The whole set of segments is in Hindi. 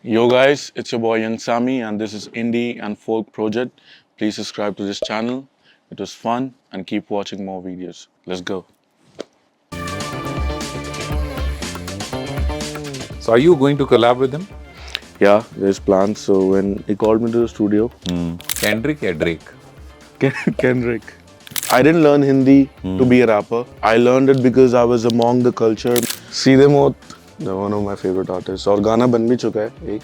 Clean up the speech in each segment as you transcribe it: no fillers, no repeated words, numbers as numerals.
Yo guys, it's your boy Young Sami and this is Indie and Folk Project. Please subscribe to this channel. It was fun and keep watching more videos. Let's go. So are you going to collab with him? Yeah, there's plans. So when he called me to the studio, Kendrick or Drake? Kendrick. I didn't learn Hindi to be a rapper. I learned it because I was among the culture. सीधे मौत, one of my favorite artists. और गाना बन भी चुका है एक.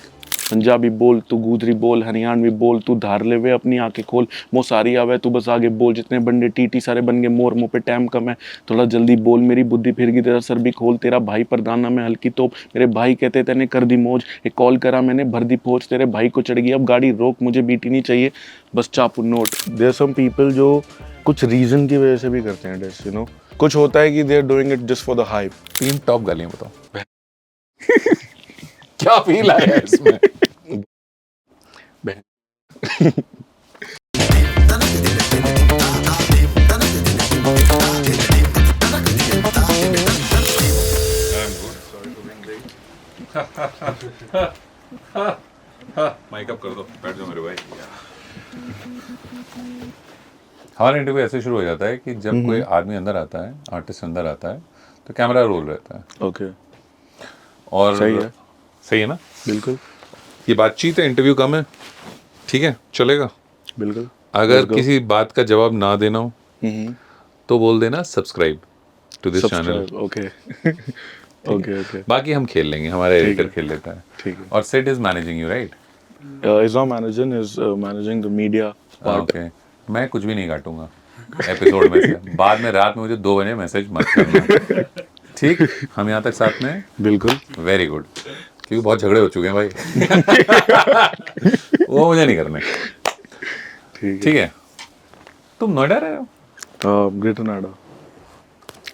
पंजाबी बोल तू गुजरी बोल हरियाणवी बोल तू धार ले वे अपनी आंखें खोल मो सारी आवे तू बस आगे बोल जितने बंदे टीटी सारे बन गए मोर मुँह पे टाइम कम है थोड़ा जल्दी बोल मेरी बुद्धि फिर गई तेरा सर भी खोल तेरा भाई प्रधाना में हल्की तोप मेरे भाई कहते तेने कर दी मौज एक कॉल करा मैंने भर दी फौज तेरे भाई को चढ़ गई अब गाड़ी रोक मुझे बीटी नहीं चाहिए बस चापू note there are some people जो कुछ रीजन की वजह से भी करते हैं डिस यू नो कुछ होता है कि they are doing it just for the hype 3 top गालियां बताओ क्या फील आया इसमें माइक अप कर दो बैठ जाओ मेरे भाई हमारा इंटरव्यू ऐसे शुरू हो जाता है कि जब कोई आदमी अंदर आता है आर्टिस्ट अंदर आता है तो कैमरा रोल रहता है ओके और सही है ना बिल्कुल ये बातचीत है इंटरव्यू कम है ठीक है चलेगा बिल्कुल अगर किसी बात का जवाब ना देना हो तो बोल देना subscribe to this channel okay okay okay बाकी हम खेल लेंगे हमारा एडिटर खेल लेता है ठीक है और set is managing you right is not managing is managing the media part okay मैं कुछ भी नहीं काटूंगा एपिसोड में से बाद में रात में मुझे 2 बजे मैसेज मत करना ठीक हम यहाँ तक साथ में बिल्कुल वेरी गुड क्योंकि बहुत झगड़े हो चुके हैं भाई वो मुझे नहीं करने ठीक है तुम नोएडा रहे हो greater Noida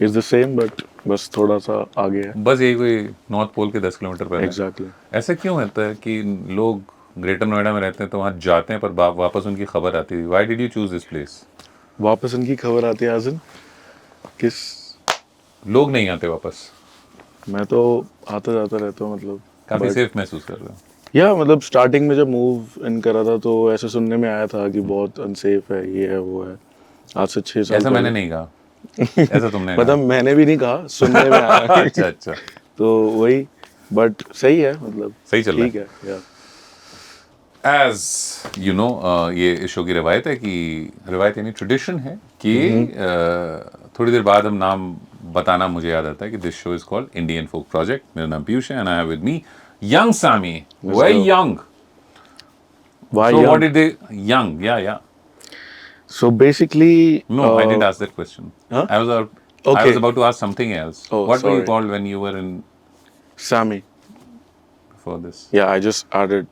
is the same but बस थोड़ा सा आगे है बस यही कोई नॉर्थ पोल के 10 किलोमीटर पहले एग्जैक्टली ऐसा क्यों होता है कि लोग ग्रेटर नोएडा में रहते हैं तो वहाँ जाते हैं पर वापस उनकी खबर आती है why did you choose this place वापस उनकी खबर आती है एज इन किस लोग नहीं आते वापस मैं तो आता जाता रहता हूँ मतलब काफी सेफ महसूस कर रहे हो या मतलब स्टार्टिंग में जब मूव इन करा था तो ऐसे सुनने में आया था कि बहुत अनसेफ है ये है वो है आज से 6 साल ऐसा मैंने नहीं कहा ऐसा तुमने मतलब मैंने भी नहीं कहा सुनने में आया अच्छा अच्छा तो वही बट सही है मतलब सही चल रहा ठीक है या एज यू नो ये शो की रिवायत है कि रिवायत यानी ट्रेडिशन है कि थोड़ी देर बाद हम नाम बताना मुझे याद आता है कि this show is called Indian folk project मेरा नाम पीयूष है and I have with me young Sammy very young Why so young? what did they young yeah So basically no I didn't ask that question huh? I was Okay. about to ask something else Oh, what were you sorry. called when you were in Sammy. before this Yeah, I just added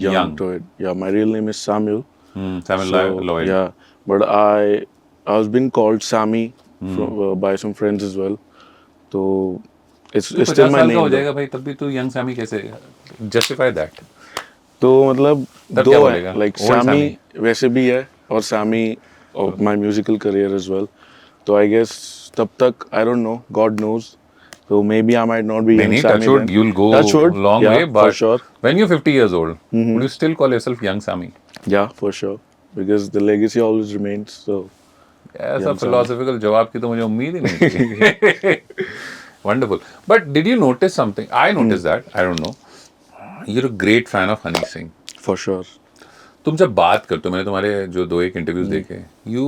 young, Young. to it. Yeah, my real name is Samuel. Samuel So, Lloyd Yeah, but I was being called Sammy from, by some friends as well. So it's तो still 50 my साल का हो name. जाएगा भाई तब भी तू यंग सामी कैसे जस्टिफाई दैट तो मतलब तब दो क्या है बोलेगा? Like Old Sammy Sammy. वैसे भी है और Sammy of my musical career as well. तो I guess तब तक I don't know, God knows. So maybe I might not be young नहीं Sammy touchwood then. you'll go Touchwood, long yeah, way for but sure. when you're 50 years old would you still call yourself young Sammy Yeah, for sure. Because the legacy always remains. So ऐसा Young Sammy. philosophical जवाब की तो मुझे उम्मीद ही नहीं थी wonderful but did you notice something I noticed that I don't know you're a great fan of Honey Singh for sure. तुम जब बात करते हो मैंने तुम्हारे जो 2-1 इंटरव्यूज देखे यू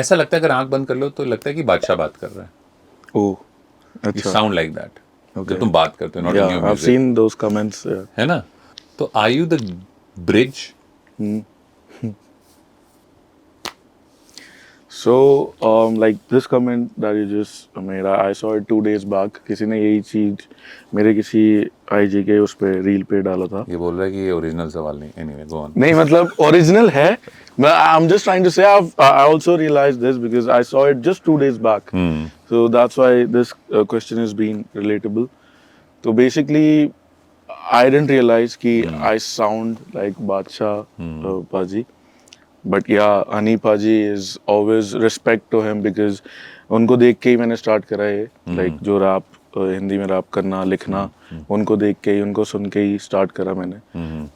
ऐसा लगता है अगर आंख बंद कर लो तो लगता है कि बादशाह बात कर रहा है Oh, यू अच्छा. Sound like that Okay. जब तुम बात करते हो not in Yeah, your I've music seen those comments. Yeah. है ना तो are you the bridge So, like this comment that you just made, I saw it 2 days back. किसी ने यही चीज मेरे किसी IG के उस पे रील पे डाला था. ये बोल रहा है कि ये ओरिजिनल सवाल नहीं एनीवे गो ऑन नहीं मतलब ओरिजिनल है. But I'm just trying to say I also realized this because I saw it just 2 days back. So that's why this question is being relatable. So basically, I didn't realize कि I sound like Badshah Paji. But yeah, Ani Paji is always respect to him because उनको देख के ही मैंने start करा है like जो rap हिंदी में रैप करना, लिखना, उनको देख के ही, उनको सुन के ही स्टार्ट करा मैंने.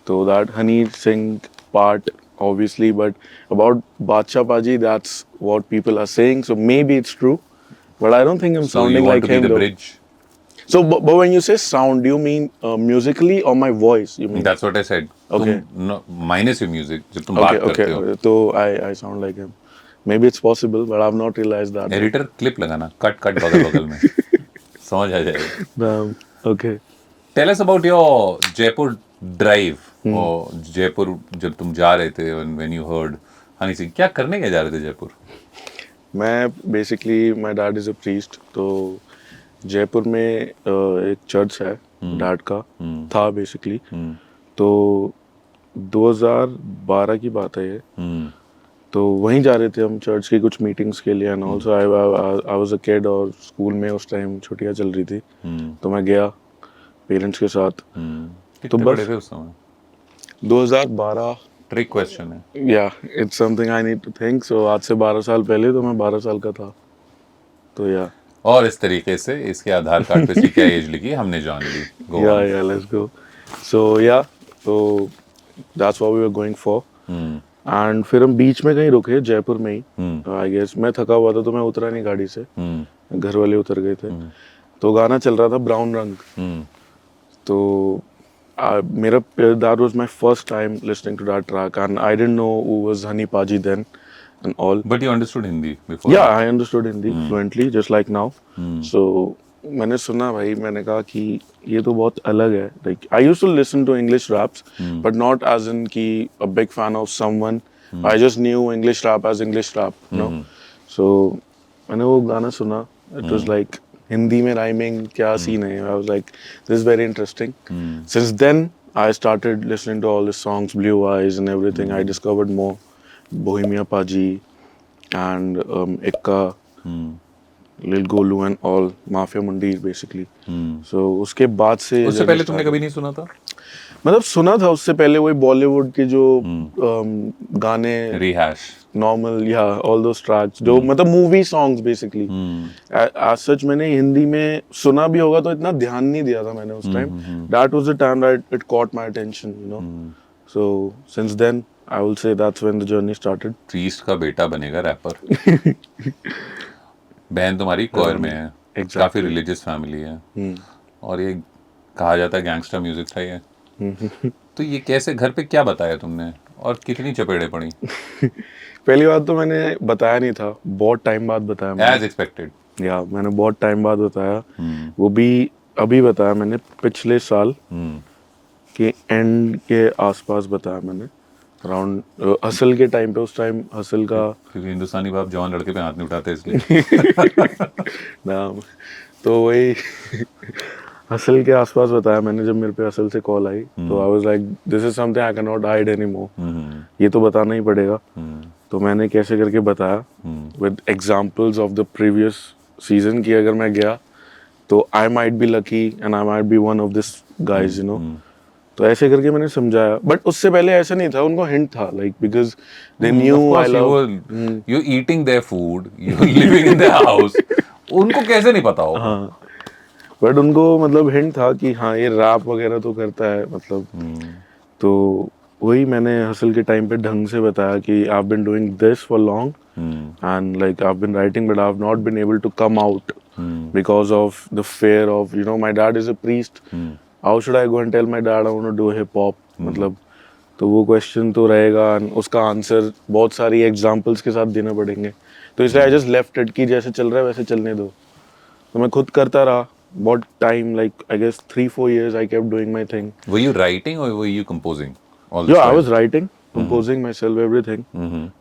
तो that Honey Singh part obviously, but about Badshah Paji, that's what people are saying, so maybe it's true, but I don't think I'm So you sounding want like to be him the though. bridge? So but when you say sound, do you mean musically or my voice, you mean? That's what I said. Okay. तुम minus your music जब तुम Okay, बात करते हो. so I sound like him. Maybe it's possible, but I've not realized that. Editor clip लगाना, कट कट बगल बगल में समझ आ जाएगा. Okay. Tell us about your Jaipur drive. और जयपुर जब तुम जा रहे थे, when you heard Honey Singh, क्या करने के जा रहे थे जयपुर? मैं basically my dad is a priest, तो जयपुर में एक चर्च है डैड का, था बेसिकली. तो 2012 की बात है ये. तो वहीं जा रहे थे हम चर्च की कुछ मीटिंग्स के लिए, and also I was a kid, और स्कूल में उस टाइम छुट्टियां चल रही थी. तो मैं गया पेरेंट्स के साथ. कितने बड़े थे उस समय? 2012. ट्रिक क्वेश्चन है. या it's something I need to think. So आज से 12 साल पहले तो मैं 12 साल का था. तो या और इस तरीके से इसके आधार कार्ड पे इसकी क्या एज लिखी हमने जान ली. Go on. या लेट्स गो. सो या तो that's what we were going for. And फिर हम बीच में कहीं रुके जयपुर में ही. आई गेस मैं थका हुआ था तो मैं उतरा नहीं गाड़ी से, घर वाले उतर गए थे. तो गाना चल रहा था ब्राउन रंग. तो मेरा that was my first time listening to that track, and I didn't know who was Hani Paji then and all. But you understood Hindi before? Yeah, I understood Hindi fluently, just like now. So मैंने सुना भाई, मैंने कहा कि ये तो बहुत अलग है. Like I used to listen to English raps, but not as in कि a big fan of someone. I just knew English rap as English rap, you know. So मैंने वो गाना सुना. It was like हिंदी में राइमिंग क्या सीन है. I was like, this is very interesting. Since then I started listening to all his songs, Blue Eyes and everything. I discovered more Bohemia Paji and Ikka, Lil Golu and all Mafia Mundi basically. So उसके बाद से उससे पहले तुमने कभी नहीं सुना था? मतलब सुना था उससे पहले वही बॉलीवुड के जो गाने, रिहैश, नॉर्मल, या ऑल दोस ट्रैक्स जो मतलब movie songs basically. As such मैंने हिंदी में सुना भी होगा तो इतना ध्यान नहीं दिया था मैंने उस time. That was the time that it caught my attention, you know. So since then I will say that's when the journey started. Priest का बेटा बनेगा रैपर. बहन तुम्हारी कोयर में है. exactly. काफी रिलीजियस फैमिली है. और ये कहा जाता है गैंगस्टर म्यूजिक था ये. तो ये कैसे, घर पे क्या बताया तुमने और कितनी चपेड़े पड़ी? पहली बात तो मैंने बताया नहीं था, बहुत टाइम बाद बताया मैंने. As expected. या मैंने बहुत टाइम बाद बताया. वो भी अभी बताया मैंने, पिछले साल के एंड के आसपास बताया मैंने, अराउंड हसल के टाइम पे. उस टाइम हसल का, क्योंकि हिंदुस्तानी बाप जवान लड़के पे हाथ नहीं उठाते इसलिए. ना तो वही हसल के आसपास बताया मैंने. जब मेरे पे हसल से कॉल आई तो I was like, this is something I can not hide any more. ये तो बताना ही पड़ेगा. तो मैंने कैसे करके बताया with examples of the previous season की अगर मैं गया तो I might be lucky and I might be one of this guys, you know. तो ऐसे करके मैंने समझाया. बट उससे पहले ऐसा नहीं था, उनको हिंट था, like because they knew I love you eating their food, you living in their house. उनको कैसे नहीं पता होगा? हाँ, बट उनको मतलब हिंट था कि हाँ ये रैप वगैरह तो करता है मतलब. तो वही मैंने हसल के टाइम पे ढंग से बताया कि I have been doing this for long and like I have been writing but I have not been able to come out because of the fear of, you know, my dad is a priest. How should I go and tell my dad I want to do hip hop, मतलब. तो वो क्वेश्चन तो रहेगा एंड उसका आंसर बहुत सारी एग्जांपल्स के साथ देना पड़ेंगे. तो इसलिए आई जस्ट लेफ्ट इट कि जैसे चल रहा है वैसे चलने दो. तो मैं खुद करता रहा बहुत time, like I guess 3-4 years I kept doing my thing. Were you writing or were you composing all the Yeah, time? I was writing, composing myself, everything.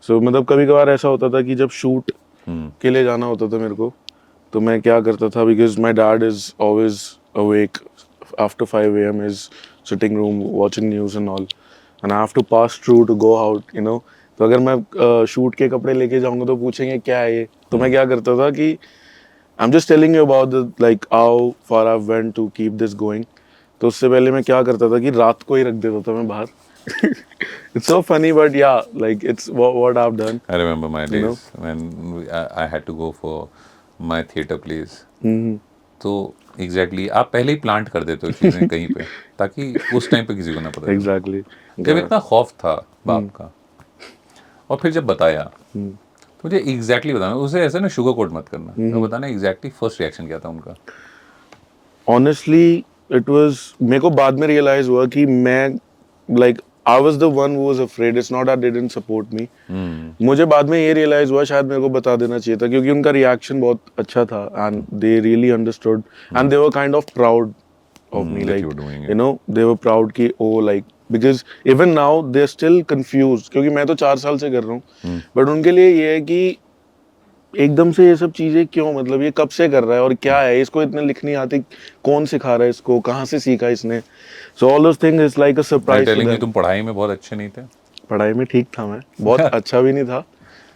So मतलब कभी कभार ऐसा होता था कि जब शूट के लिए जाना होता था मेरे को, तो मैं क्या करता था, because my dad is always awake after 5 a.m. his sitting room watching news and all, and I have to pass through to go out, you know. तो अगर मैं शूट के कपड़े लेके जाऊंगा तो पूछेंगे क्या है ये. तो मैं क्या करता था कि I'm just telling you about the like how far I went to keep this going. तो उससे पहले मैं क्या करता था कि रात को ही रख देता था मैं बाहर. It's so funny, but yeah, like it's what I've done. I remember my days You know? when I had to go for my theater plays. तो एग्जैक्टली आप पहले ही प्लांट कर देते हो चीज़ें कहीं पे, ताकि उस टाइम पे किसी को ना पता चले। एग्जैक्टली जब इतना खौफ था बाप का, और फिर जब बताया, तो मुझे एग्जैक्टली बताना, उसे ऐसे ना शुगर कोट मत करना, तो बताना एग्जैक्टली फर्स्ट रिएक्शन क्या था उनका। ऑनेस्टली इट वाज, मेरे को बाद में रियलाइज हुआ कि मैं like I was the one who was afraid, it's not that they didn't support me. मुझे बाद में ये रियलाइज हुआ शायद मेरे को बता देना चाहिए था, क्योंकि उनका रिएक्शन बहुत अच्छा था and they really understood and they were kind of proud of me, that like you were doing it. you know, they were proud कि oh like, because even now they're still confused, क्योंकि मैं तो 4 साल से कर रहा हूँ, बट उनके लिए ये है कि एकदम से ये सब चीजें क्यों, मतलब ये कब से कर रहा है और क्या है, इसको इतने लिखनी आती, कौन सिखा रहा है इसको, कहाँ से सीखा इसने, so all those things is like a Are you surprise to telling me them. तुम पढ़ाई में बहुत अच्छे नहीं थे? पढ़ाई में ठीक था मैं, बहुत अच्छा भी नहीं था,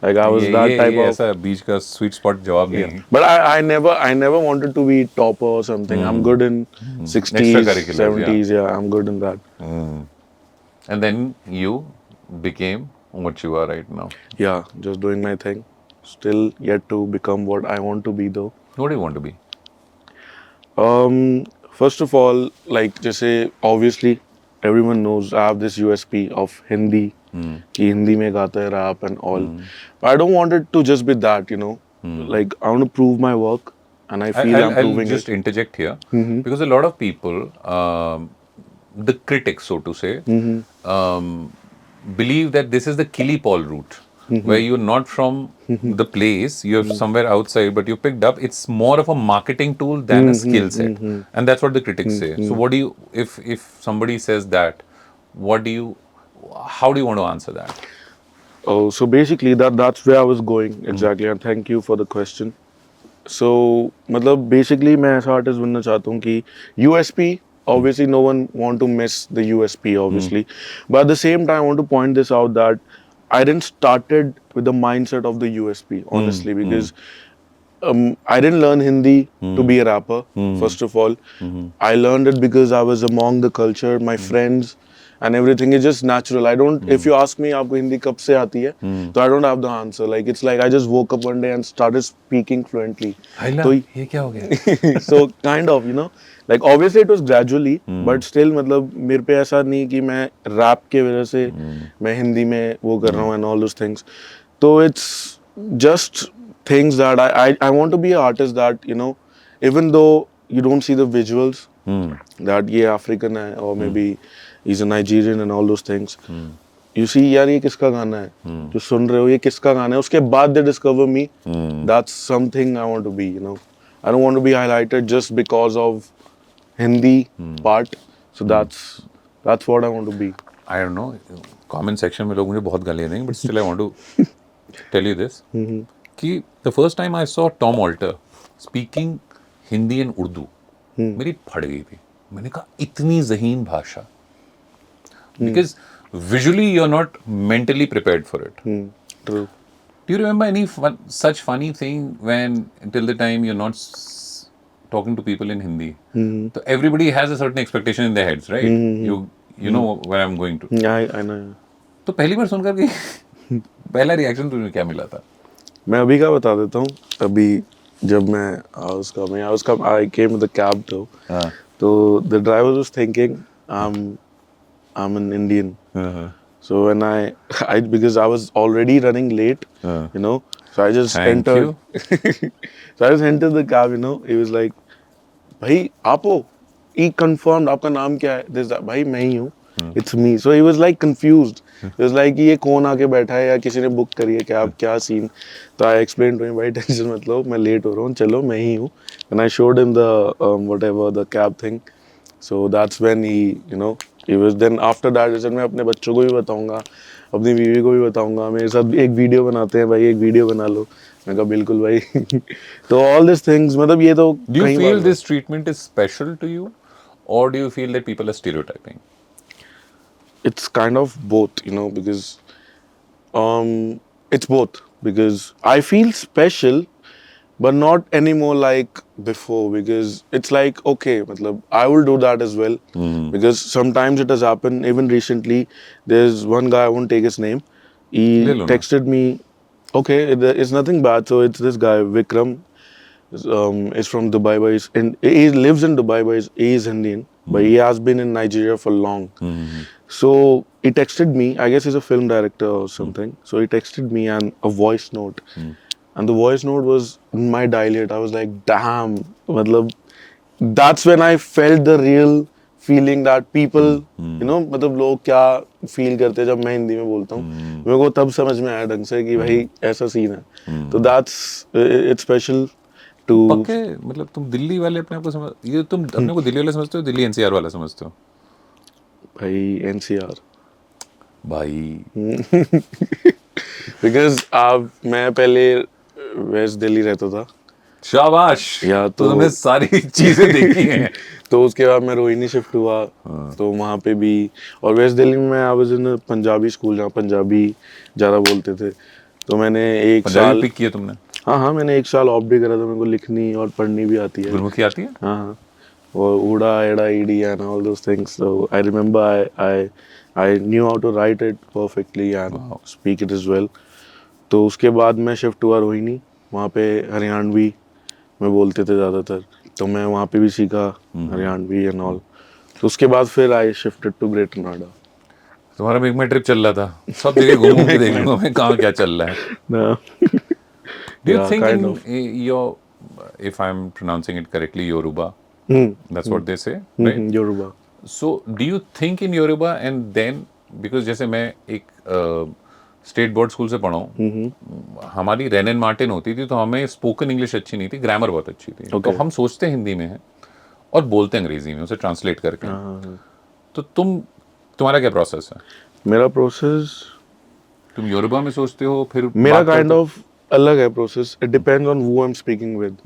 like I was that type ये of, ऐसा बीच का स्वीट स्पॉट जवाब नहीं है। but I never wanted to be topper or something. I'm good in 60s, Extracurriculars, 70s, yeah, I'm good in that. And then you became what you are right now. Yeah, just doing my thing. Still yet to become what I want to be though. What do you want to be? First of all, like जैसे obviously everyone knows I have this USP of Hindi, कि हिंदी में गाता है rap and all. But I don't want it to just be that, you know. Like I want to prove my work, and I feel I'm I'll proving just it. interject here, because a lot of people, the critics, so to say, believe that this is the Killy Paul route, where you're not from the place, you're somewhere outside, but you picked up. It's more of a marketing tool than a skill set, and that's what the critics say. So, what do you, if somebody says that, what do you, how do you want to answer that? Oh, so basically that's where I was going exactly, and thank you for the question. So मतलब basically मैं ऐसा आर्टिस्ट बनना चाहता हूँ कि USP, obviously no one want to miss the USP obviously, but at the same time I want to point this out that I didn't started with the mindset of the USP honestly, because I didn't learn Hindi to be a rapper. First of all, I learned it because I was among the culture, my friends, and everything is just natural. I don't. If you ask me, आपको हिंदी कब से आती है? तो I don't have the answer. Like it's like I just woke up one day and started speaking fluently. तो ये क्या हो गया? so kind of, you know, like obviously it was gradually, but still मतलब मेरे पे ऐसा नहीं कि मैं rap के वजह से मैं हिंदी में वो कर रहा हूँ and all those things. तो it's just things that I want to be an artist that, you know, even though you don't see the visuals that ये African है or maybe he's a Nigerian and all those things, you see यार ये किसका गाना है, जो सुन रहे हो ये किसका गाना है, उसके बाद they discover me, that's something I want to be, you know. I don't want to be highlighted just because of Hindi part, so that's what I want to be. I don't know. Comment section में लोग मुझे बहुत गालियाँ देंगे, but still I want to tell you this. कि the first time I saw Tom Alter speaking Hindi and Urdu, मेरी फट गई थी. मैंने कहा इतनी ज़हीन भाषा. Because visually you're not mentally prepared for it. True. Do you remember any such funny thing when till the time you're not talking to people in Hindi? So everybody has a certain expectation in their heads, right? You know where I'm going to. Yeah, I know. तो पहली बार सुनकर के पहला रिएक्शन तुझे क्या मिला था? मैं अभी का बता देता हूँ. अभी जब मैं I came with the cab though. तो the driver was thinking I'm an Indian. So when I because I was already running late, you know, so I just Thank entered. So I just entered the cab, you know. He was like, भाई आप हो? He confirmed आपका नाम क्या है? This that भाई मैं ही हूँ. It's me. So he was like confused. He was like ये कौन आके बैठा है या किसी ने बुक करी है कैब, क्या सीन? तो I explained to him, भाई टेंशन मत लो, मैं लेट हो रहा हूँ, चलो मैं ही हूँ. And I showed him the whatever the cab thing. So that's when he was then after that he said मैं अपने बच्चों को भी बताऊंगा, अपनी बीवी को भी बताऊंगा, मेरे साथ एक वीडियो बनाते हैं भाई, एक वीडियो बना लो. मैं कहा बिल्कुल भाई. तो all these things मतलब ये तो Do you कई feel bar this treatment is special to you, or do you feel that people are stereotyping? it's kind of both, you know, because it's both, because I feel special but not anymore like before, because it's like okay matlab, I will do that as well, because sometimes it has happened. Even recently there's one guy, I won't take his name, he ले लो ना. texted me, okay, it's nothing bad, so it's this guy Vikram. is from Dubai, but he lives in Dubai, but he is Indian, but he has been in Nigeria for long. So he texted me. I guess he's a film director or something. So he texted me and a voice note, and the voice note was in my dialect. I was like, damn, matlab, that's when I felt the real feeling that people, you know, मतलब लोग क्या फील करते हैं जब मैं हिंदी में बोलता हूँ, मेरे को तब समझ में आया ढंग से कि भाई ऐसा सीन है. तो that's it's special to. पक्के मतलब तुम दिल्ली वाले अपने आप को समझ, ये तुम अपने को दिल्ली वाले समझते हो, दिल्ली एनसीआर वाला समझते हो? भाई NCR. भाई Because मैं पहले वेस्ट दिल्ली रहता था. शाबाश, या तो तुमने सारी चीजें देखी हैं. तो उसके बाद मैं रोहिणी शिफ्ट हुआ, तो वहाँ पे भी, और वेस्ट दिल्ली में मैं I was in Punjabi school जहाँ पंजाबी ज़्यादा बोलते थे. तो मैंने एक पंजाबी साल पिक किया तुमने? हाँ, मैंने एक साल ऑफ भी करा था. मेरे को लिखनी और पढ़नी भी आती है. गुरमुखी आती है? हाँ, और उड़ा एड़ा ईडी and all those things. So I remember I knew how to write it perfectly and speak it as well. तो उसके बाद मैं शिफ्ट हुआ रोहिणी. वहाँ पे हरियाणवी में बोलते थे ज़्यादातर, तो मैं वहाँ पे भी सीखा हरियाणवी एंड ऑल. तो उसके बाद फिर I shifted to Greater Noida. तुम्हारा मेक माई ट्रिप चल रहा था, सब जगह घूम घूम के देख लूंगा मैं कहाँ क्या चल रहा है. Do you Yeah, think kind in your, if I'm pronouncing it correctly, Yoruba, that's what they say, right? Yoruba. So do you think in Yoruba and then, because जैसे मैं एक स्टेट बोर्ड स्कूल से पढ़ा हूँ, हमारी रेन एंड मार्टिन होती थी, तो हमें स्पोकन इंग्लिश अच्छी नहीं थी, ग्रामर बहुत अच्छी थी. तो हम सोचते हिंदी में है और बोलते अंग्रेजी में, उसे ट्रांसलेट करके. तो तुम्हारा क्या प्रोसेस है? मेरा प्रोसेस, तुम योरुबा में सोचते हो फिर मेरा काइंड ऑफ अलग है process. It depends on who I am speaking with,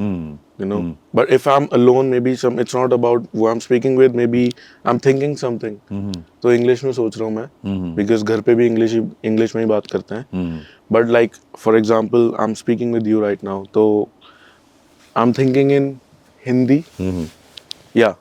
you know. But if I'm alone, maybe it's not about who I'm speaking with, maybe I'm thinking something. तो इंग्लिश में सोच रहा हूँ मैं, because घर पे भी इंग्लिश में ही बात करते हैं. But like for example, I'm speaking with you right now, तो I'm thinking in Hindi. Yeah,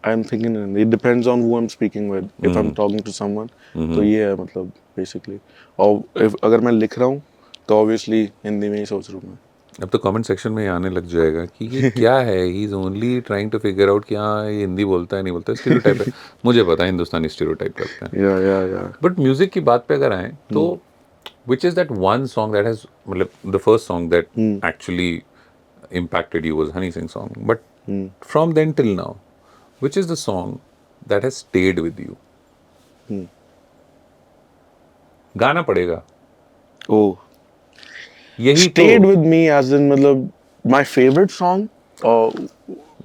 I'm thinking in Hindi. It depends on who I'm speaking with. If I'm talking to someone, तो ये है मतलब basically. और अगर मैं लिख रहा हूँ तो obviously हिंदी में ही सोच रहा हूँ मैं. अब तो कमेंट सेक्शन में आने लग जाएगा कि ये क्या है, he is only trying to figure out कि हाँ ये हिंदी बोलता है नहीं बोलता है, स्टीरियोटाइप है. मुझे पता है हिंदुस्तानी स्टीरियोटाइप करते हैं. या बट म्यूजिक की बात पे अगर आए तो which is that one song that has, मतलब the first song that actually impacted you was Honey Singh song, but from then till now, which is the song that has stayed with you? गाना पड़ेगा. Oh, यही stayed तो with me as in मतलब my favorite song or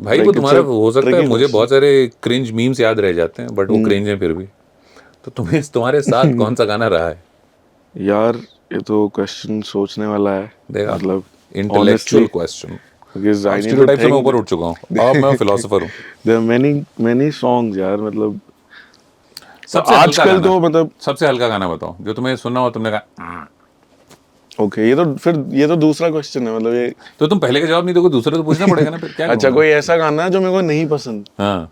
भाई like वो it's तुम्हारा a हो सकता है, tricky मुझे question. बहुत सारे क्रिंज मीम्स याद रह जाते हैं, बट वो क्रिंज है फिर भी. तो तुम्हारे साथ कौन सा गाना रहा है? यार ये तो क्वेश्चन सोचने वाला है. देखा, मतलब intellectual question. because I need to stereotype से मैं think. ऊपर उठ चुका हूँ, अब मैं फिलोसोफर हूँ. There are many songs यार. मतलब सबसे हल्का आजकल गाना, तो मतलब सबसे हल्का गाना बताओ जो तुम्हें सुनना हो, तुमने कहा. ओके, ये तो दूसरा क्वेश्चन है. मतलब ये तो तुम पहले का जवाब नहीं दोगे, दूसरा तो पूछना पड़ेगा ना फिर. क्या अच्छा, करूँगा? कोई ऐसा गाना है जो मेरे को नहीं पसंद? हाँ,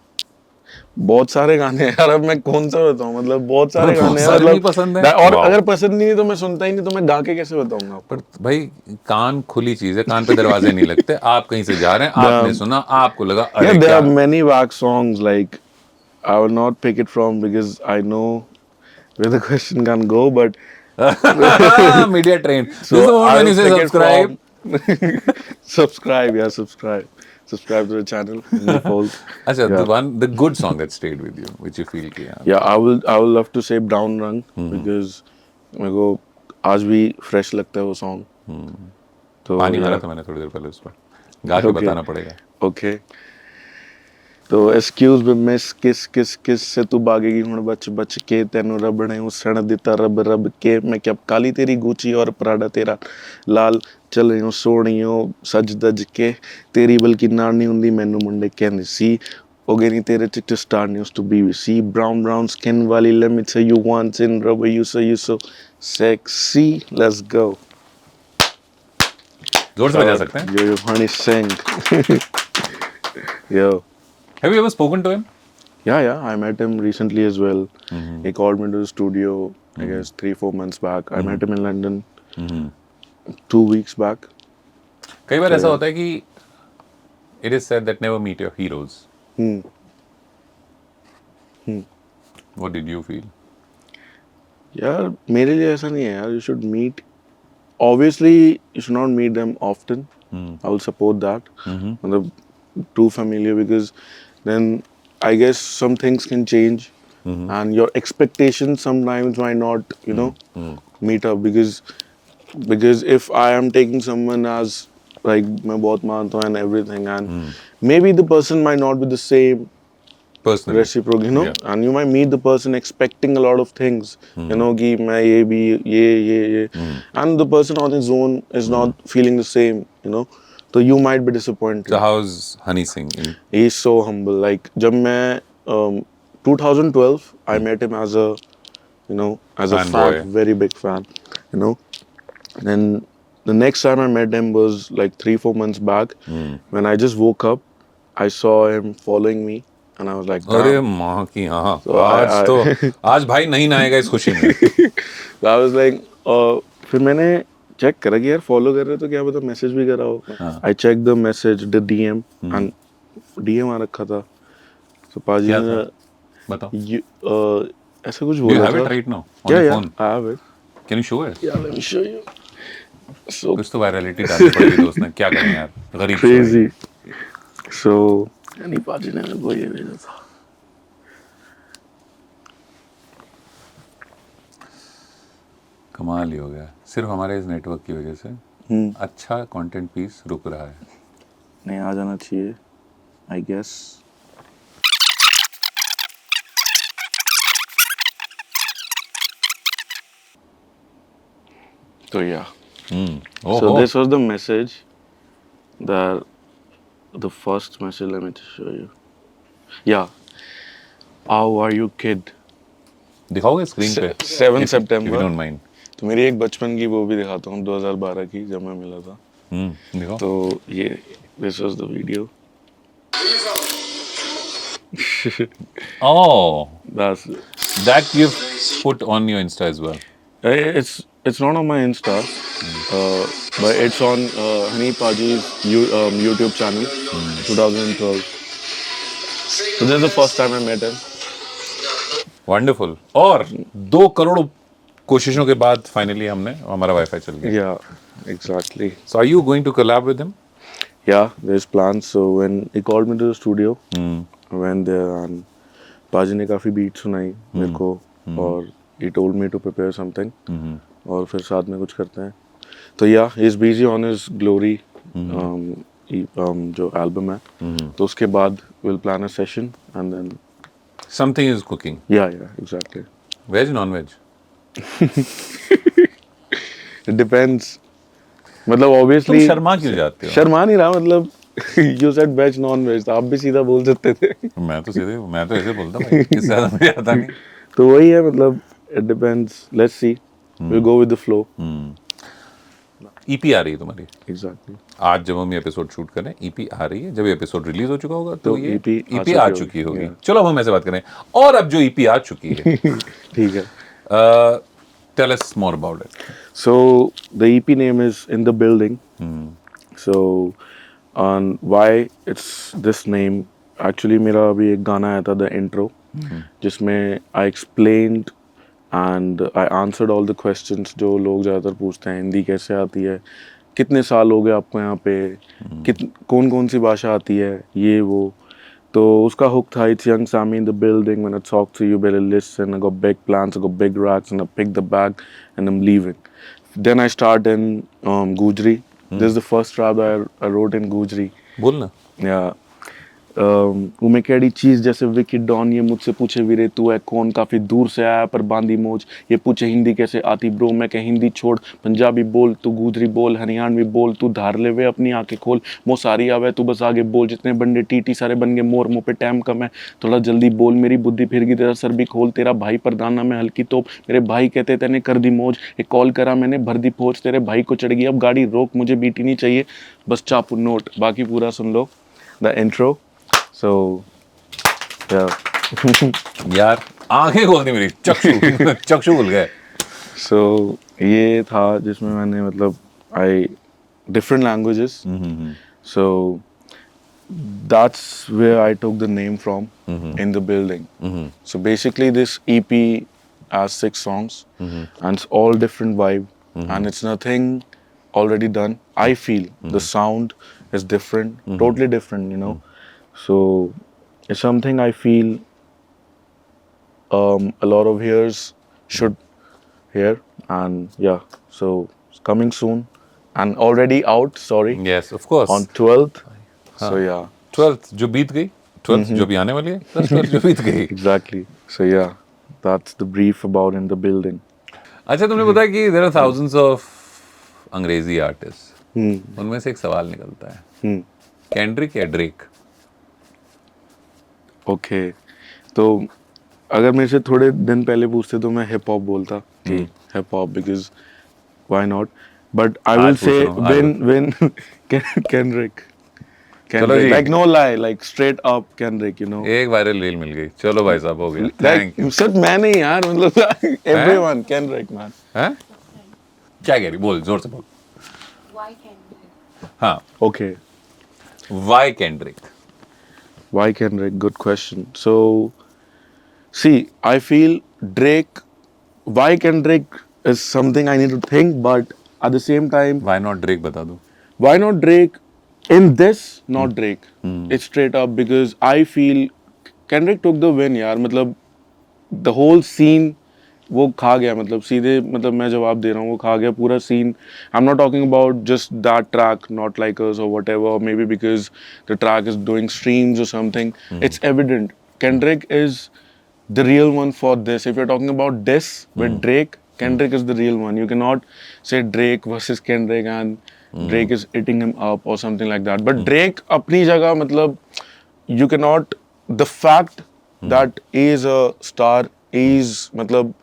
बहुत सारे गाने हैं यार. अब मैं कौन सा बताऊं? मतलब बहुत सारे बहुत गाने हैं. सारे मतलब नहीं पसंद हैं? और वाह. अगर पसंद नहीं है तो मैं सुनता ही नहीं, तो मैं गा के कैसे बताऊंगा आपको? पर भाई कान खुली चीज है, कान पे दरवाजे नहीं लगते. आप कहीं से जा रहे हैं, आपने सुना, आपको लगा अरे Yeah, there क्या. are many whack songs. Like I will not pick it from because I know where the question can go, but media trend. so when I'll you say pick it subscribe. from subscribe. Yeah, subscribe to the channel. Default. अच्छा, Yeah. the good song that stayed with you, which you feel कि हाँ. Yeah, I will love to say Brown Rung because मेरे को आज भी fresh लगता है वो song. तो पानी yeah. मारा था मैंने थोड़ी देर पहले उस पर, गा के Okay. बताना पड़ेगा. ओके, तो एक्सक्यूज मी मिस, किस से तू भागेगी हुण बच बच के, तेनू रब ने उसण दिता रब रब के. मैं क्या काली तेरी गुची और पराडा तेरा लाल, चल रही हूँ सोहणियों सज दज के, तेरी बल्कि नानी हुंदी मैनू मुंडे कहंदे सी, हो गई नहीं तेरे चिट्टे star news to BBC. Brown skin वाली, let me tell you once in रब you so sexy, let's go. जोर से बजा सकते हैं. Yo, Honey Singh. Yo. Have you ever spoken to him? Yeah, I met him recently as well. He called me to the studio, I guess 3-4 months back. I met him in London 2 weeks back. कई बार ऐसा होता है कि It is said that never meet your heroes. What did you feel? यार मेरे लिए ऐसा नहीं है यार. You should meet. Obviously, you should not meet them often. I will support that. मतलब too familiar, because then I guess some things can change, and your expectations sometimes might not, meet up, because if I am taking someone as like मैं बहुत मानता हूँ and everything, and maybe the person might not be the same Personally. reciprocal, Yeah. and you might meet the person expecting a lot of things, कि मैं ये भी ये, and the person on his own is not feeling the same, so you might be disappointed. So how's Honey Singh? He's so humble. Like जब मैं 2012, I met him as a, as a fan, Fanboy. very big fan, Then the next time I met him was like 3-4 months back, when I just woke up, I saw him following me, and I was like, अरे damn. माँ की हाँ. So आज भाई नहीं नहाएगा इस खुशी में. So I was like, फिर मैंने चेक करा कि यार फॉलो कर रहे तो क्या पता मैसेज भी करा हो. I checked the message, the DM, and DM आ रखा था. So पाजी क्या ने था? बताओ. ऐसा कुछ Do you बोला have it था. right now on Yeah, your yeah, phone? I have it. Can you show it? Yeah, let me show you. So कुछ तो वायरलिटी डालनी पड़ेगी दोस्त ने. क्या करें यार? गरीब crazy. So यानी पाजी ने मेरे को ये भेजा था. कमाल ही हो गया. सिर्फ हमारे इस नेटवर्क की वजह से अच्छा कंटेंट पीस रुक रहा है. नहीं आ जाना चाहिए, I guess. So yeah. So this was the message. The first message. Let me just show you. Yeah. How are you, kid? दिखाओगे स्क्रीन पे? 7 If you September. don't mind. तो मेरी एक बचपन की वो भी दिखाता हूँ 2012 की, जब मैं मिला था. दिखाओ. तो ये this was the video. Oh, That's that you've put on your Insta as well. it's not on my Insta, but it's on Honey Paji's YouTube channel, 2012. So this is the first time I met him. Wonderful. और 2 करोड़ कोशिशों के बाद फाइनली हमारा वाईफाई चल गया. Yeah, exactly. So are you going to collab with him? Yeah, there's plans. So when he called me to the studio, I went there, and Paji ने काफी beats सुनाई मेरे को, और he told me to prepare something, और फिर साथ में कुछ करते हैं. तो yeah, he's busy on his Glory जो album है. तो उसके बाद we'll plan a session, and then Something is cooking. yeah, exactly. Veg, non-veg? It depends. मतलब तुम obviously शर्मा क्यों जाते हो? शर्मा नहीं रहा, मतलब you said veg non veg, तो आप भी सीधा बोल सकते थे. मैं तो ऐसे बोलता हूँ. इससे ज़्यादा मुझे आता नहीं. तो वही है, मतलब it depends. Let's see. We'll go with the flow. EP आ रही है तुम्हारी. Exactly. आज जब हम ये एपिसोड शूट करें, EP आ रही है. जब ये एपिसोड रिलीज हो चुका होगा तो ये EP आ चुकी होगी. चलो अब हम ऐसे बात करें. और अब जो EP आ चुकी है, ठीक है. tell us more about it. So the EP name is In the Building. So on why it's this name, actually मेरा अभी एक गाना आया था, The Intro, जिसमें I explained and I answered all the questions जो लोग ज़्यादातर पूछते हैं. हिंदी कैसे आती है, कितने साल हो गए आपको यहाँ पे, कौन कौन सी भाषा आती है, ये वो. तो उसका हुक था, It's young Sammy in the building, when I talk to you better listen, I got big plans, I got big racks, and I pick the bag and I'm leaving. Then I start in Gujri. This is the first rap that I wrote in Gujri. बोलना. Yeah. वो मैं कैडी चीज जैसे विकी डॉन, ये मुझसे पूछे वीरे तू है कौन, काफी दूर से आया पर बांधी मोज, ये पूछे हिंदी कैसे आती ब्रो, मैं कह हिंदी छोड़ पंजाबी बोल, तू गुजरी बोल, हरियाणवी बोल, तू धार ले वे अपनी आंखें खोल, मो सारी आवे तू बस आगे बोल, जितने बंदे टीटी सारे बन गए मोर, मुँह पे टाइम कम है थोड़ा जल्दी बोल, मेरी बुद्धि फिर गई तेरा सर भी खोल, तेरा भाई प्रधाना में हल्की तोप, मेरे भाई कहते तेने कर दी मौज, एक कॉल करा मैंने भर दी फौज, तेरे भाई को चढ़ गई अब गाड़ी रोक, मुझे बीटी नहीं चाहिए बस चापू नोट. बाकी पूरा सुन लो, द इंट्रो. So, yeah. यार आंखें खोल दी मेरी, चक्षु खुल गए. So ये था जिसमें मैंने मतलब I different languages. So that's where I took the name from in the building. So basically, this EP has 6 songs, and it's all different vibe, and it's nothing already done. I feel the sound is different, totally different, you know. So it's something I feel a lot of hearers should hear, and yeah. So it's coming soon, and already out. Sorry, Yes, of course. on 12th. So yeah. 12th जो बीत गई, 12th जो भी आने वाली है, plus 12th जो बीत गई. Exactly. So yeah, that's the brief about in the building. अच्छा, तुमने बताया कि there are thousands of अंग्रेजी आर्टिस्ट, उनमें से एक सवाल निकलता है, केंड्रिक या ड्रेक? Okay. तो अगर मेरे से थोड़े दिन पहले पूछते तो मैं हिप हॉप बोलता कि hip hop because why not? But I will आज पूछ say रहा हूँ, when Kendrick. चलो जी. Like no lie, like straight up Kendrick, you know. एक वायरल रील मिल गई, चलो भाई साहब हो गया. Thank you. सिर्फ मैं नहीं यार, मतलब everyone Kendrick man. हैं? क्या कह रही, बोल, जोर से बोल. Why Kendrick? हाँ, Okay. Why Kendrick? Why Kendrick? Good question. So, see, I feel Drake. Why Kendrick is something I need to think, but at the same time, why not Drake बता दूं. why not Drake? In this, not Drake. It's straight up because I feel Kendrick took the win, यार. मतलब the whole scene वो खा गया, मतलब सीधे, मतलब मैं जवाब दे रहा हूँ, वो खा गया पूरा scene. I'm not talking about just that track, Not Like Us or whatever, or maybe because the track is doing streams or something. It's evident. Kendrick is the real one for this. If you're talking about this with Drake, Kendrick is the real one. You cannot say Drake versus Kendrick and Drake is eating him up or something like that. But Drake अपनी जगह, मतलब you cannot, the fact that he is a star, मतलब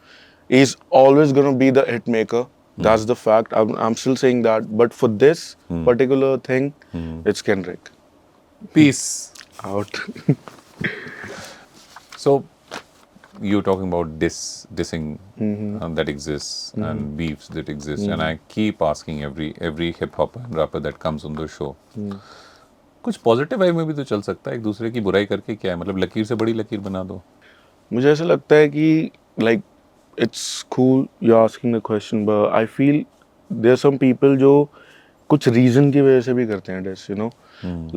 he's always going to be the hit maker. That's the fact. I'm still saying that. But for this particular thing, it's Kendrick. Peace. Out. So, you're talking about dissing that exists and beefs that exist, and I keep asking every hip hop and rapper that comes on the show. कुछ पॉजिटिव वाइब में भी तो चल सकता है, एक दूसरे की बुराई करके क्या है, मतलब लकीर से बड़ी लकीर बना दो. मुझे ऐसा लगता है कि like it's cool you're asking the question, but I feel there are some people जो कुछ reason की वजह से भी करते हैं diss, you know.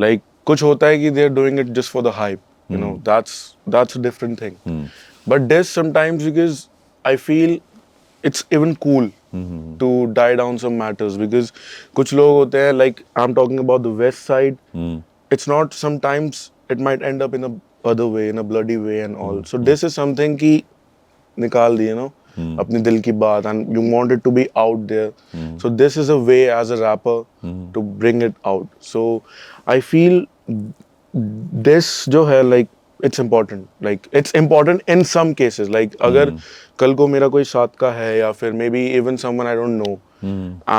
Like कुछ होता है कि they're doing it just for the hype, you know. That's a different thing. But diss sometimes because I feel it's even cool to die down some matters, because कुछ लोग होते हैं, like I'm talking about the west side. It's not, sometimes it might end up in a other way, in a bloody way and all. So this is something कि निकाल दिए, no, अपनी दिल की बात, and you want it to be out there. So this is a way as a rapper to bring it out. So I feel this जो है, like it's important. Like it's important in some cases. Like अगर कल को मेरा कोई साथ का है, या फिर maybe even someone I don't know,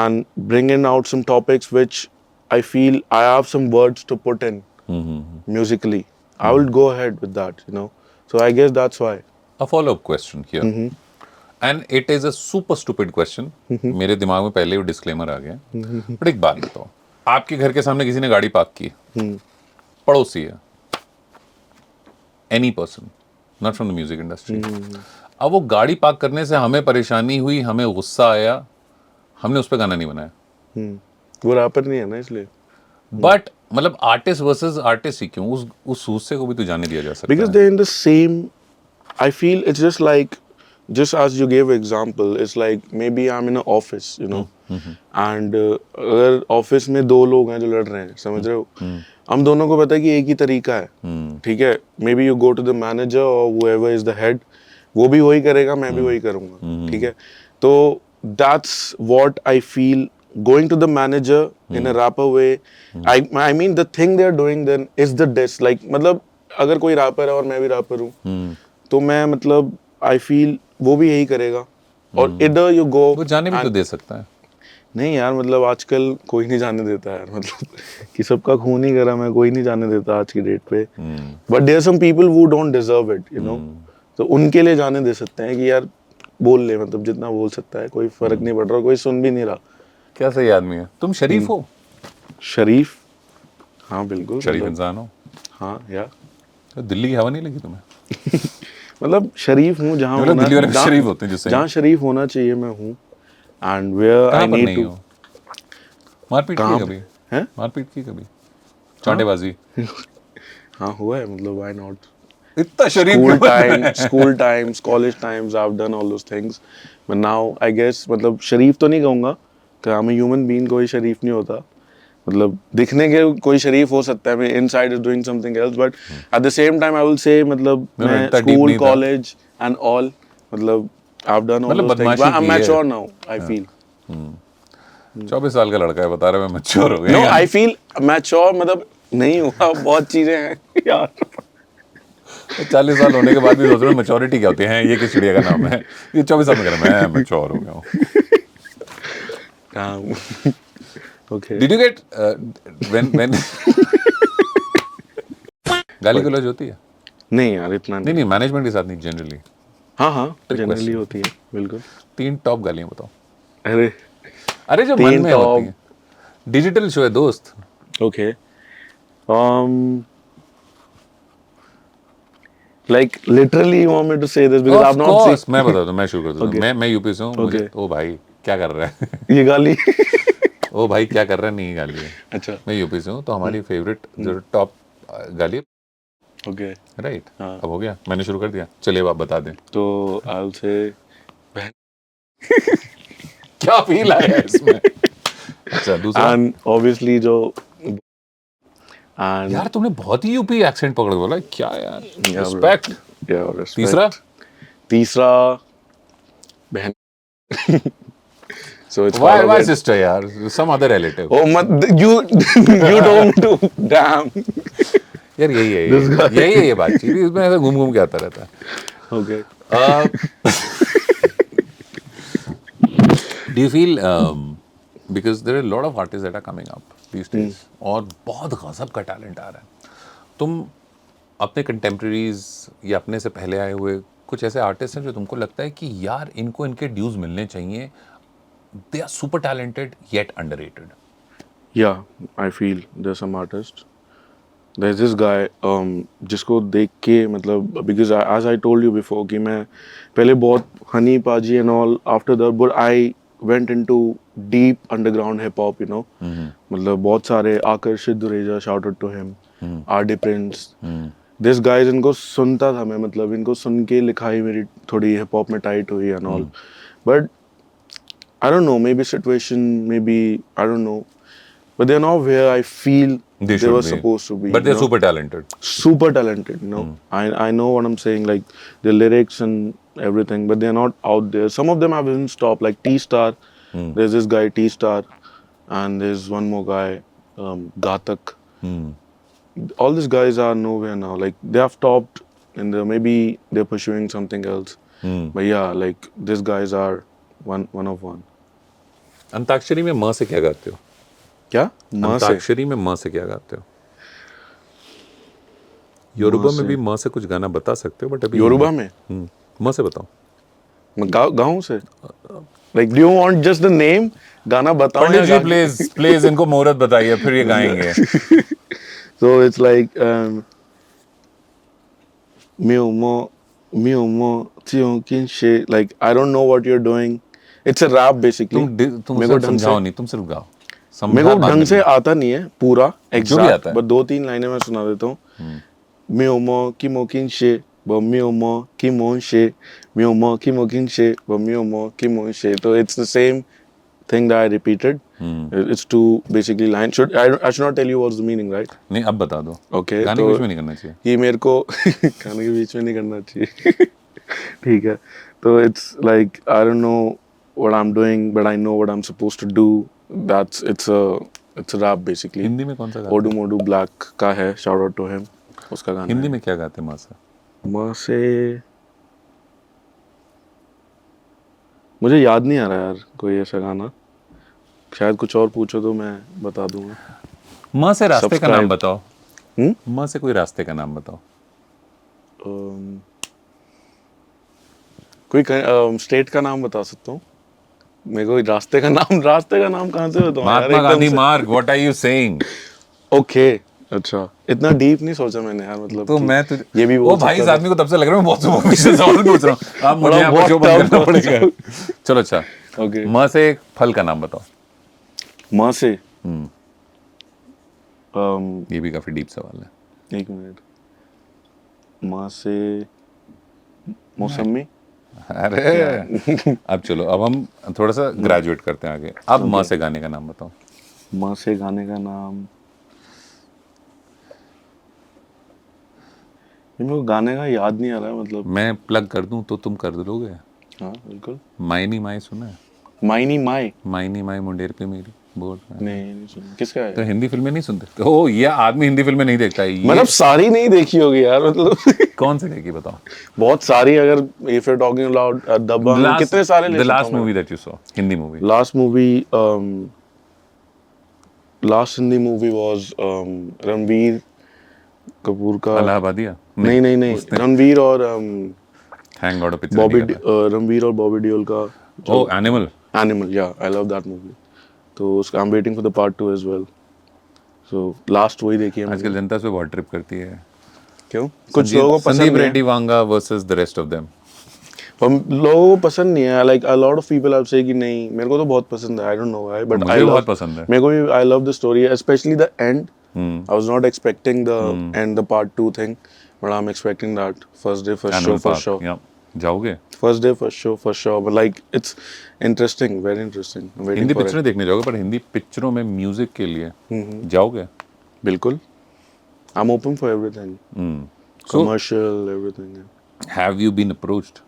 and bringing out some topics which I feel I have some words to put in musically, I will go ahead with that, you know. So I guess that's why. A follow-up question here, and it is a super stupid question. मेरे दिमाग में पहले ही डिस्क्लेमर आ गया. बट एक बात बताओ, आपके घर के सामने किसी ने गाड़ी पार्क की, पड़ोसी है, any person not from the music industry, अब वो गाड़ी पार्क करने से हमें परेशानी हुई, हमें गुस्सा आया, हमने उस पर गाना नहीं बनाया. वो रैपर नहीं है ना, इसलिए. बट मतलब आर्टिस्ट वर्सेस आर्टिस्ट ही क्यों, उस गुस्से को भी तो जाने दिया जा सकता Because है. they're in the same, I feel it's just like, just as you gave example, it's like maybe I'm in an office, you know, and अगर ऑफिस में दो लोग हैं जो लड़ रहे हैं, समझ रहे हो, हम दोनों को पता है कि एक ही तरीका है, ठीक है. Maybe you go to the manager और whoever is the head, वो भी वही करेगा, मैं भी वही करूँगा, ठीक है. तो that's what I feel. Going to the manager in a rapper way, I mean the thing they're doing then is the diss. Like मतलब अगर कोई rapper है और मैं भी rapper हूँ, तो मैं मतलब I feel वो भी यही करेगा. और either you go, वो जाने भी तो दे सकता है. नहीं यार, मतलब आजकल कोई नहीं जाने देता यार, मतलब कि सबका खून ही गर्म है, कोई नहीं जाने देता आज की डेट पे. But there are some people who don't deserve it, you know. तो उनके लिए जाने दे सकते हैं कि यार बोल ले, मतलब जितना बोल सकता है, कोई फर्क नहीं पड़ रहा, कोई सुन भी नहीं रहा. क्या सही आदमी है. तुम शरीफ हो? शरीफ? हाँ बिल्कुल, शरीफ मतलब, इंसान हो। हाँ या तो दिल्ली की हवा नहीं लगी तुम्हें? मतलब शरीफ हूँ जहाँ मतलब होना, दिल्ली वाले शरीफ होते हैं जिससे। जहाँ शरीफ होना चाहिए मैं हूँ, एंड वेयर कहाँ आई पर नीड नहीं टू। हो? मारपीट की कहाँ है पे कभी? हैं? मारपीट की कभी? हाँ चांटेबाजी? हाँ हुआ है, मतलब व्हाई नॉट। इतना शरीफ क्यों बन रहे हैं? School times, college times, I have done all those things, but now I guess, मतलब शरीफ तो नहीं कहूँगा, कि I'm a ह्यूमन बीइंग, कोई शरीफ नहीं होता, मतलब दिखने के कोई शरीफ हो सकता है, मैं inside is doing something else, but at the same time I will से, मतलब No, no, मैं इतना deep स्कूल, नहीं था। कॉलेज एंड ऑल, मतलब आई हैव डन ऑल मतलब दोस थिंग्स, बदमाशी आई एम की है। Mature now, I feel. 24 साल का लड़का है, बता रहा है मैं मैच्योर हो नो गया। आई फील मैच्योर, मतलब नहीं हुआ, बहुत चीजें हैं यार। 40 साल होने के बाद भी सोच रहे हो मैच्योरिटी क्या होती है? ये किस चिड़िया का नाम है? ये 24 साल में कह रहा है मैं मैच्योर हो गया हूँ। Okay, did you get when गाली गलौज होती है? नहीं यार इतना नहीं नहीं। नहीं, मैनेजमेंट के साथ नहीं, जनरली। हाँ हाँ, Trick जनरली question. होती है, बिल्कुल। 3 टॉप गालियां बताओ। अरे अरे जो मन 3 में होती टॉप, हैं। डिजिटल शो है दोस्त। Okay, like literally you want me to say this because of I've not seen। Course मैं बताता हूँ, मैं शुरू कर देता हूँ। Okay. मैं यूपी से हूँ, मुझे Okay. ओ भाई क्या कर रहा है? ये गाली। ओ भाई क्या कर रहा है, नहीं गाली है। अच्छा, मैं यूपी से हूँ, तो हमारी फेवरेट जो टॉप गाली, ओके, राइट। हाँ। अब हो गया, मैंने शुरू कर दिया, चलिए अब आप बता दें। तो I'll say क्या फील आया इसमें? अच्छा दूसरा। and obviously जो and यार तुमने बहुत ही यूपी एक्सेंट पकड़ के बोला, क्या यार, yeah, bro. Respect. Yeah, respect. तीसरा। तीसरा बहन। So it's why part of why it. Sister यार, some other relative. Oh, you you told me to, damn. यार यही है, This guy. यही है ये बातचीत, इसमें ऐसा घूम घूम के आता रहता है। Okay. Do you feel because there are a lot of artists that are coming up these days और बहुत गजब का टैलेंट आ रहा है, तुम अपने कंटेम्प्रेरीज या अपने से पहले आए हुए कुछ ऐसे आर्टिस्ट हैं जो तुमको लगता है कि यार इनको इनके ड्यूज मिलने चाहिए, they are super talented yet underrated? Yeah, I feel there's some artist. There's this guy जिसको देख के मतलब because as I told you before कि मैं पहले बहुत हनी पाजी and all, after that but I went into deep underground hip hop, you know, मतलब बहुत सारे आकर्षित Dureja, shout out to him, R.D. Prince, this guys, इनको सुनता था मैं, मतलब इनको सुन के लिखाई मेरी थोड़ी hip hop में टाइट हुई and all, but I don't know, maybe situation, maybe I don't know, but they're not where I feel they should were be. supposed to be. But they're you know? super talented. Super talented, you know. I know what I'm saying, like the lyrics and everything, but they're not out there. Some of them have even stopped, like T Star. There's this guy T Star, and there's one more guy, Gatak. All these guys are nowhere now. Like they have stopped, and maybe they're pursuing something else. But yeah, like these guys are one of one. Antakshari में माँ से क्या गाते हो? क्या माँ से? अंताक्षरी में माँ से क्या गाते हो? योरुबा में भी माँ से कुछ गाना बता सकते हो, बट अभी योरुबा में माँ से बताओ। मैं गाऊं से? Like do you want just the name? गाना बताओ पंडित या जी गा के? प्लीज प्लीज इनको मुहूर्त बताइए, फिर ये गाएंगे। So it's like Mio mo Tio Kinshe, like I don't know what you're doing. It's a rap basically. तुम मेरे को सिर्फ ढंग से समझाओ नहीं, तुम सिर्फ गाओ। मेरे को समझा ढंग से आता नहीं है पूरा जो भी एग्जैक्ट, आता है। बट 2-3 लाइनें मैं सुना देता हूँ। Mio mo Kimo Kinshe, but Mio mo Kimo She, Mio mo Kimo Kinshe, but Mio mo Kimo She. So it's the same thing that I repeated. It's two basically lines. I should not tell you what's the meaning, right? नहीं अब बता दो। Okay, गाने के बीच में नहीं करना चाहिए। ये मेरे को गाने के बीच में नहीं करना चाहिए। ठीक है, तो it's like I don't know what I'm doing, but I know what I'm supposed to do. It's a rap basically. Hindi में कौन सा गाते ओडू मोडू ब्लैक का है, shout out to him, उसका गाना हिंदी है। में क्या गाते माँ से? माँ से मुझे याद नहीं आ रहा यार कोई ऐसा गाना, शायद कुछ और पूछो तो मैं बता दूंगा। माँ से रास्ते का नाम Subscribe. बताओ। माँ से कोई रास्ते का नाम बताओ। कोई स्टेट का नाम बता सकता हूँ। मेरे को रास्ते का नाम कहाँ से बताऊँ यार महात्मा एकदम गांधी से? मार्ग, what are you saying? Okay, अच्छा, इतना डीप नहीं सोचा मैंने यार, मतलब तो कि मैं ये भी ओ बोल भाई, इस सकता था। आदमी को तब से लग रहा है मैं बहुत सुपरफिशियल सवाल पूछ रहा हूँ। आप मुझे बड़ा यहाँ पर बहुत शो बंद tough करना पड़ेगा। बहुत चलो अच्छा, ओके, म से एक फल का नाम बताओ। माँ से ये भी काफी डीप सवाल है। एक मिनट, माँ से मौसमी। अरे अब चलो, अब हम थोड़ा सा ग्रेजुएट करते हैं आगे। अब म से गाने का नाम बताओ। माँ से गाने का नाम, ये मेरे को गाने का याद नहीं आ रहा है, मतलब। मैं प्लग कर दूं तो तुम कर दोगे? हाँ बिल्कुल। मायनी माई सुना है? माइनी माई, मायनी माई मुंडेर पे मेरी बोल रहा है। नहीं सुन, किसका है? तो हिंदी फिल्में नहीं सुनते? ओ, ये आदमी हिंदी फिल्में नहीं देखता है ये। मतलब सारी नहीं देखी होगी यार, मतलब। कौन सी देखी बताओ? बहुत सारी, अगर इफ यू टॉकिंग अबाउट दबंग, कितने सारे ले द सकता लास्ट हूँ movie that you saw, Hindi movie. Last movie, last Hindi movie was Ranveer Kapoor का। अलाहाबादिया नहीं नहीं नहीं, उसने रणवीर और थैंक गॉड पिक्चर नहीं कर रहा रणवीर और बॉबी डियोल का। है। ओ एनिमल। एनिमल, या आई लव दैट मूवी। तो उसका I am waiting for the part 2 as well. So last वही देखी है आजकल मैंने। जनता इस पे बहुत ट्रिप करती है। क्यों? कुछ लोगों को पसंद संदीप नहीं Reddy Vanga versus the rest of them. है, लोगों को पसंद नहीं है। Like a lot of people are say कि नहीं, मेरे को तो बहुत पसंद है, I don't know why, but मुझे आई भी लव, बहुत पसंद है। मेरे को भी I love the story, specially the end. I was not expecting the end, the part 2 thing, but I am expecting that. First day first show animal first show, park, या जाओगे? First day first show first show, but like it's interesting, very interesting, waiting Hindi for पिक्चरें इट। देखने जाओगे, पर हिंदी पिक्चरों में म्यूजिक के लिए जाओगे? बिल्कुल, I am open for everything, So, commercial everything. have you been approached?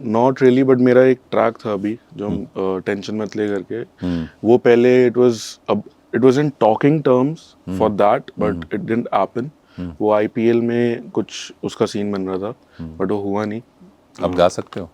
Not really, but मेरा एक ट्रैक था अभी जो हम टेंशन मत ले करके, वो पहले it was in talking terms for that, but it didn't happen. वो आईपीएल में कुछ उसका सीन बन रहा था, बट वो हुआ नहीं। अब गा सकते हो?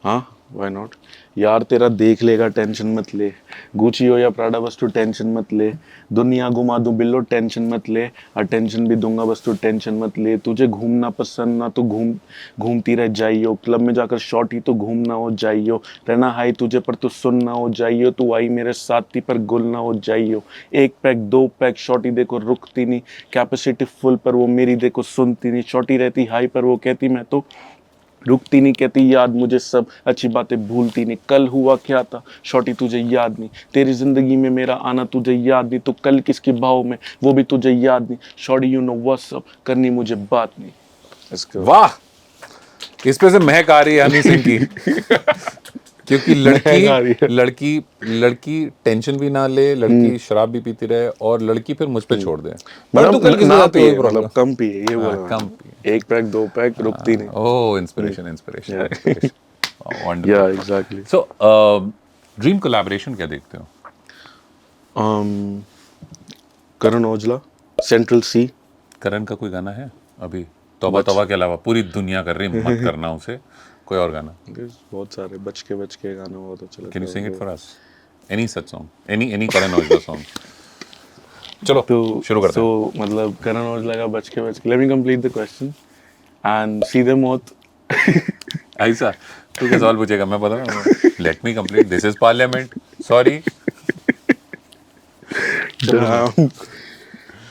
हाँ, व्हाई नॉट यार, तेरा देख लेगा टेंशन मत ले, गुची हो या प्राडा बस तू टेंशन मत ले, दुनिया घुमा दूं बिल्लो टेंशन मत ले, अटेंशन भी दूंगा बस तू टेंशन मत ले, तुझे घूमना पसंद ना तो घूमती रह जाइयो, क्लब में जाकर शॉर्टी तो घूमना हो जाइयो, रहना हाई तुझे पर तू सुनना हो जाइयो, तू आई मेरे साथी पर गुल ना हो जाइयो, एक पैक दो पैक शॉर्टी देखो रुकती नहीं, कैपेसिटी फुल पर वो मेरी देखो सुनती नहीं, शॉर्टी रहती हाई पर वो कहती मैं तो रुकती नहीं, कहती याद मुझे सब अच्छी बातें भूलती नहीं, कल हुआ क्या था शॉर्टी तुझे याद नहीं, तेरी जिंदगी में मेरा आना तुझे याद नहीं, तो कल किसके भाव में वो भी तुझे याद नहीं, shorty you know what's up, करनी मुझे बात नहीं। इसको वाह, इस पे से महक आ रही है हनी सिंह की। क्योंकि महक आ रही है। लड़की टेंशन भी ना ले, लड़की शराब भी पीती रहे, और लड़की फिर मुझ पे छोड़ दे। पर मतलब तू कल किसी ना साथ पिए, कोई प्रॉब्लम? मतलब कम पिए, ये बोला कम मैंने। पिए। एक पैक दो पैक रुकती नहीं। ओह, इंस्पिरेशन इंस्पिरेशन। या वंडरफुल। एग्जैक्टली। सो ड्रीम कोलैबोरेशन क्या देखते हो? Karan Aujla, central C. करण का कोई गाना है अभी? तौबा तौबा के अलावा पूरी दुनिया कर रही, मत करना उसे। कोई और गाना? बहुत सारे बच के गाना बहुत अच्छा लगता कैन यू है। Sing it for us? Any such song, any Karan Aujla song? चलो तो शुरू करते हैं। तो मतलब करण औजला का बच के, let me complete the question and सीधे मौत। ऐसा तू क्या सवाल पूछेगा? मैं बता रहा हूँ, let me complete, this is parliament, sorry.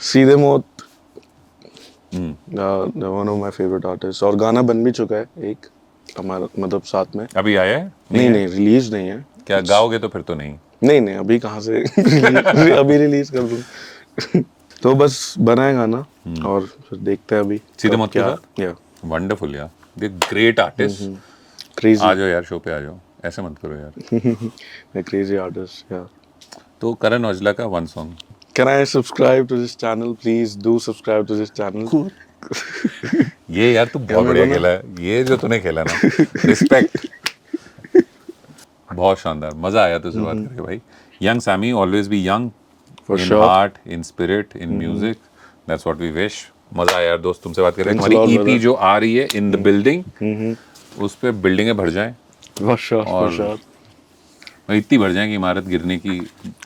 सीधे मौत, one of my favourite artist, और गाना बन भी चुका है एक हमारा, मतलब साथ में। अभी आया है? नहीं है? नहीं, रिलीज नहीं है। क्या गाओगे तो फिर तो नहीं? नहीं नहीं, अभी कहाँ से अभी रिलीज कर दूँ। तो बस बना है गाना, और फिर देखते हैं अभी सीधे मौत के क्या। साथ? या वंडरफुल यार, ये ग्रेट आर्टिस्ट। क्रेजी, आ जाओ यार, शो पे आ जाओ, ऐसे मत करो यार। Crazy artist. या तो करण औजला का one song. Can I subscribe to this channel, please do subscribe to this channel. ये यार तू बहुत बढ़िया खेला है, ये जो तूने खेला ना, रिस्पेक्ट। बहुत शानदार, मजा आया तुझसे बात करके भाई। Young Sammy, always be young For in sure. Heart, in spirit, in music, that's what we wish. मजा आया यार दोस्त तुमसे बात करके। Thanks a तुम्हारी lot, ईपी brother. जो आ रही है इन द बिल्डिंग, उस पे बिल्डिंगें भर जाएं, For sure, for और sure. इतनी भर जाएं कि इमारत गिरने की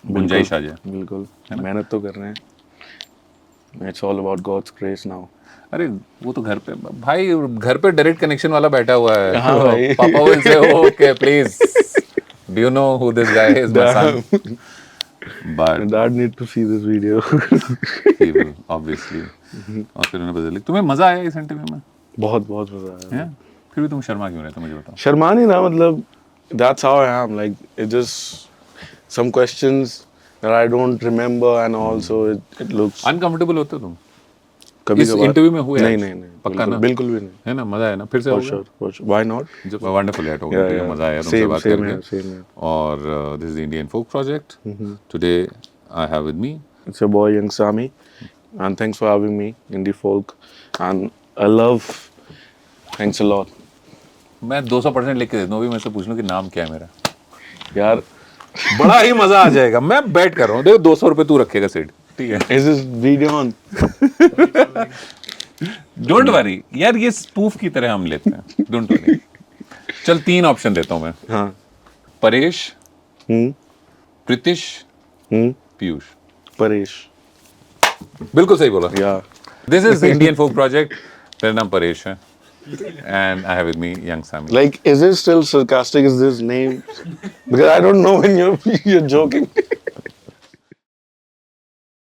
गुंजाइश आ जाए। बिल्कुल, मेहनत तो कर रहे हैं। It's all about God's grace now. अरे वो तो घर पे भाई, घर पे डायरेक्ट कनेक्शन वाला बैठा हुआ है। हाँ भाई। पापा will say okay please, do you know who this guy is? My son. My but dad need to see this video. he will obviously. और फिर उन्होंने बदल ली। तुम्हें मजा आया इस इंटरव्यू में? बहुत बहुत मजा आया। हैं? फिर भी तुम शर्मा क्यों रहे थे मुझे बताओ। शर्मा नहीं ना, मतलब that's how I am. Like it just some questions that I don't remember and also it looks uncomfortable होते हो तुम? कभी इस कभार। इंटरव्यू में हुए? नहीं आज? नहीं नहीं, पक्का ना? बिल्कुल भी नहीं। है ना, मजा आया ना? फिर से For होगा? sure, for sure. Why not? जब वंडरफुल है टॉकिंग टू यू, मजा आया तुमसे Same बात same करके। here, same here. और this is the Indian folk project. Today I have with me It's your boy Young Sami, and thanks for having me in the folk. And I love. Thanks a lot. मैं 200% लिख के देता हूँ, अभी मैं से पूछ लूँ कि नाम क्या है मेरा। यार, बड़ा ही मजा आ जाएगा। मैं बैठ कर रहा हूँ, देखो 200 रुपये तू रखेगा सीट, ठीक है? is this video on? Don't worry यार, ये स्पूफ की तरह हम लेते हैं, डोंट वरी। चल 3 ऑप्शन देता हूँ मैं। हाँ. परेश, प्रीतिश, Hmm. पीयूष। Paresh. बिल्कुल सही बोला। Yeah. This is Indian folk project. मेरा नाम परेश है and I have with me young Sammy. Like, is it still sarcastic? Is this name? Because I don't know when you're joking.